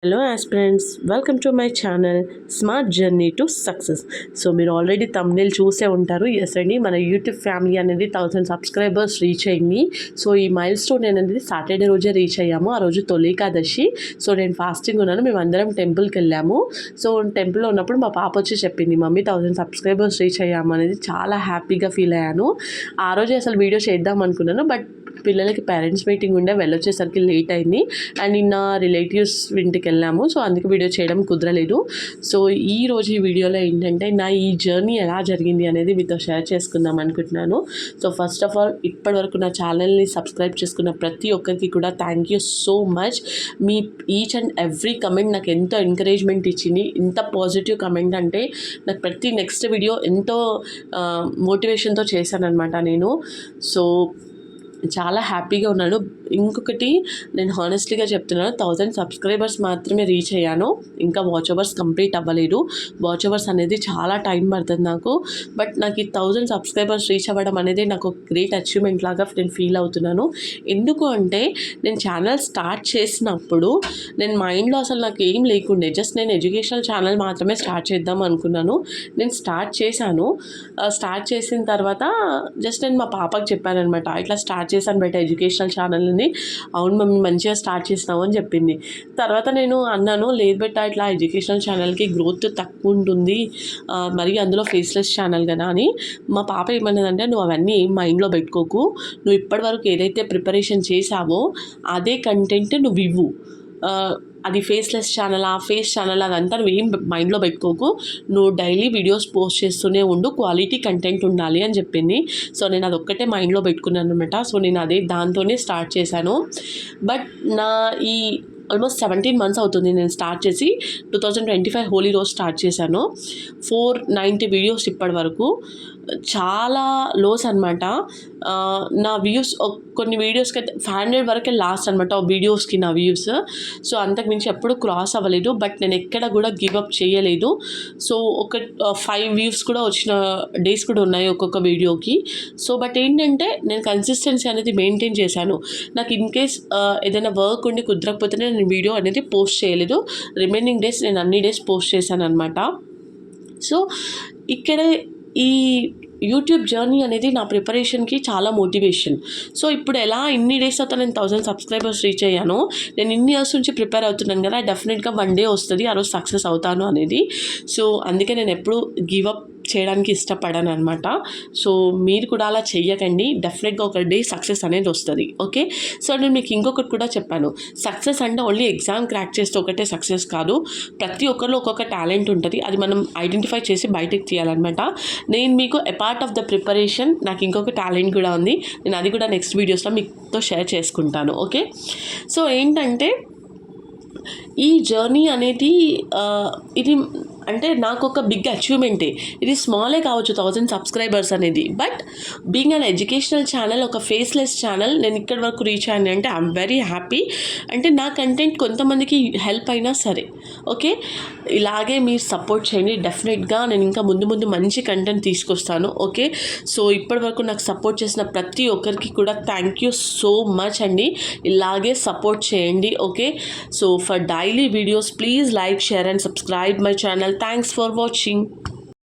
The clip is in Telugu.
Hello aspirants, welcome to my channel smart journey to success. So మీరు ఆల్రెడీ తమ్నేల్ చూసే ఉంటారు. ఎస్ అండి, మన యూట్యూబ్ ఫ్యామిలీ అనేది 1000 సబ్స్క్రైబర్స్ రీచ్ అయింది. సో ఈ మైల్ స్టోన్ అనేది సాటర్డే రోజే రీచ్ అయ్యాము. ఆ రోజు తొలి ఏకాదశి. సో నేను ఫాస్టింగ్ ఉన్నాను. మేము అందరం టెంపుల్కి వెళ్ళాము. సో టెంపుల్లో ఉన్నప్పుడు మా పాప వచ్చి చెప్పింది, మమ్మీ 1000 సబ్స్క్రైబర్స్ రీచ్ అయ్యాము అనేది. చాలా హ్యాపీగా ఫీల్ అయ్యాను. ఆ రోజే అసలు వీడియో చేద్దాం అనుకున్నాను, బట్ పిల్లలకి పేరెంట్స్ మీటింగ్ ఉండే వెళ్ళొచ్చేసరికి లేట్ అయింది. అండ్ నిన్న రిలేటివ్స్ ఇంటికి వెళ్ళాము. సో అందుకే వీడియో చేయడం కుదరలేదు. సో ఈ రోజు ఈ వీడియోలో ఏంటంటే నా ఈ జర్నీ ఎలా జరిగింది అనేది మీతో షేర్ చేసుకుందాం అనుకుంటున్నాను. సో ఫస్ట్ ఆఫ్ ఆల్, ఇప్పటివరకు నా ఛానల్ని సబ్స్క్రైబ్ చేసుకున్న ప్రతి ఒక్కరికి కూడా thank you so much. Me each and every comment నాకు ఎంతో ఎంకరేజ్మెంట్ ఇచ్చింది. ఇంత పాజిటివ్ కమెంట్ అంటే నాకు ప్రతి నెక్స్ట్ వీడియో ఎంతో మోటివేషన్తో చేశాను అనమాట నేను. సో చాలా హ్యాపీగా ఉన్నాను. ఇంకొకటి, నేను హానెస్ట్లీగా చెప్తున్నాను, 1000 సబ్స్క్రైబర్స్ మాత్రమే రీచ్ అయ్యాను. ఇంకా వాచ్ అవర్స్ కంప్లీట్ అవ్వలేదు. వాచ్ అవర్స్ అనేది చాలా టైం పడుతుంది నాకు. బట్ నాకు ఈ 1000 సబ్స్క్రైబర్స్ రీచ్ అవ్వడం అనేది నాకు ఒక గ్రేట్ అచీవ్మెంట్ లాగా నేను ఫీల్ అవుతున్నాను. ఎందుకు అంటే, నేను ఛానల్ స్టార్ట్ చేసినప్పుడు నేను మైండ్లో అసలు నాకు ఏం లేకుండే. జస్ట్ నేను ఎడ్యుకేషనల్ ఛానల్ మాత్రమే స్టార్ట్ చేద్దాం అనుకున్నాను. నేను స్టార్ట్ చేశాను. స్టార్ట్ చేసిన తర్వాత జస్ట్ నేను మా పాపకి చెప్పాను అనమాట, ఇట్లా స్టార్ట్ చేశాను బయట ఎడ్యుకేషనల్ ఛానల్ని. అవును మమ్మీ, మంచిగా స్టార్ట్ చేసినావు అని చెప్పింది. తర్వాత నేను అన్నాను, లేదు బెట్ట, ఇట్లా ఎడ్యుకేషనల్ ఛానల్కి గ్రోత్ తక్కువ ఉంటుంది, మరి అందులో ఫేస్లెస్ ఛానల్ కదా అని. మా పాప ఏమన్నదంటే, నువ్వు అవన్నీ ఏం మైండ్లో పెట్టుకోకు, నువ్వు ఇప్పటివరకు ఏదైతే ప్రిపరేషన్ చేసావో అదే కంటెంట్ నువ్వు ఇవ్వు. అది ఫేస్లెస్ ఛానల్, ఆ ఫేస్ ఛానల్, అదంతా నువ్వు ఏం మైండ్లో పెట్టుకోకు, నువ్వు డైలీ వీడియోస్ పోస్ట్ చేస్తూనే ఉండు, క్వాలిటీ కంటెంట్ ఉండాలి అని చెప్పింది. సో నేను అదొక్కటే మైండ్లో పెట్టుకున్నాను అనమాట. సో నేను దాంతోనే స్టార్ట్ చేశాను. బట్ నా ఈ ఆల్మోస్ట్ 17 months అవుతుంది నేను స్టార్ట్ చేసి. 2025 హోలీ రోజు స్టార్ట్ చేశాను. 490 వీడియోస్ ఇప్పటి వరకు. చాలా లోస్ అనమాట. నా వ్యూస్ కొన్ని వీడియోస్కి అయితే 500 వరకే లాస్ట్ అనమాట వీడియోస్కి నా వ్యూస్. సో అంతకుమించి ఎప్పుడు క్రాస్ అవ్వలేదు. బట్ నేను ఎక్కడ కూడా గివప్ చేయలేదు. సో ఒక 5 వ్యూస్ కూడా వచ్చిన డేస్ కూడా ఉన్నాయి ఒక్కొక్క వీడియోకి. సో బట్ ఏంటంటే, నేను కన్సిస్టెన్సీ అనేది మెయింటైన్ చేశాను. నాకు ఇన్ కేస్ ఏదైనా వర్క్ ఉండి కుదరకపోతేనే నేను వీడియో అనేది పోస్ట్ చేయలేదు. రిమైనింగ్ డేస్ నేను అన్ని డేస్ పోస్ట్ చేశాను అనమాట. సో ఇక్కడే ఈ యూట్యూబ్ జర్నీ అనేది నా ప్రిపరేషన్కి చాలా మోటివేషన్. సో ఇప్పుడు ఎలా ఇన్ని డేస్ తర్వాత నేను 1000 సబ్స్క్రైబర్స్ రీచ్ అయ్యాను, నేను ఇన్ని ఇయర్స్ నుంచి ప్రిపేర్ అవుతున్నాను కదా, డెఫినెట్గా వన్ డే వస్తుంది, ఆ రోజు సక్సెస్ అవుతాను అనేది. సో అందుకే నేను ఎప్పుడు గివప్ చేయడానికి ఇష్టపడాను అనమాట. సో మీరు కూడా అలా చెయ్యకండి, డెఫినెట్గా ఒక డే సక్సెస్ అనేది వస్తుంది. ఓకే. సో నేను మీకు ఇంకొకటి కూడా చెప్పాను, సక్సెస్ అంటే ఓన్లీ ఎగ్జామ్ క్రాక్ చేస్తే ఒకటే సక్సెస్ కాదు. ప్రతి ఒక్కరిలో ఒక్కొక్క టాలెంట్ ఉంటుంది, అది మనం ఐడెంటిఫై చేసి బయటకు తీయాలన్నమాట. నేను మీకు అపార్ట్ ఆఫ్ ద ప్రిపరేషన్ నాకు ఇంకొక టాలెంట్ కూడా ఉంది. నేను అది కూడా నెక్స్ట్ వీడియోస్లో మీతో షేర్ చేసుకుంటాను. ఓకే. సో ఏంటంటే, ఈ జర్నీ అనేది ఇది అంటే నాకు ఒక బిగ్ అచీవ్మెంటే. ఇది స్మాలే కావచ్చు 1000 సబ్స్క్రైబర్స్ అనేది. But being an educational channel, ఒక ఫేస్లెస్ ఛానల్, నేను ఇక్కడి వరకు రీచ్ అయ్యాను అంటే ఐఎమ్ వెరీ హ్యాపీ. అంటే నా కంటెంట్ కొంతమందికి హెల్ప్ అయినా సరే. ఓకే. ఇలాగే మీరు సపోర్ట్ చేయండి. డెఫినెట్గా నేను ఇంకా ముందు ముందు మంచి కంటెంట్ తీసుకొస్తాను. ఓకే. సో ఇప్పటి వరకు నాకు సపోర్ట్ చేసిన ప్రతి ఒక్కరికి కూడా థ్యాంక్ యూ సో మచ్ అండి. ఇలాగే సపోర్ట్ చేయండి. Okay. So for daily videos, please like, share and subscribe my channel. Thanks for watching.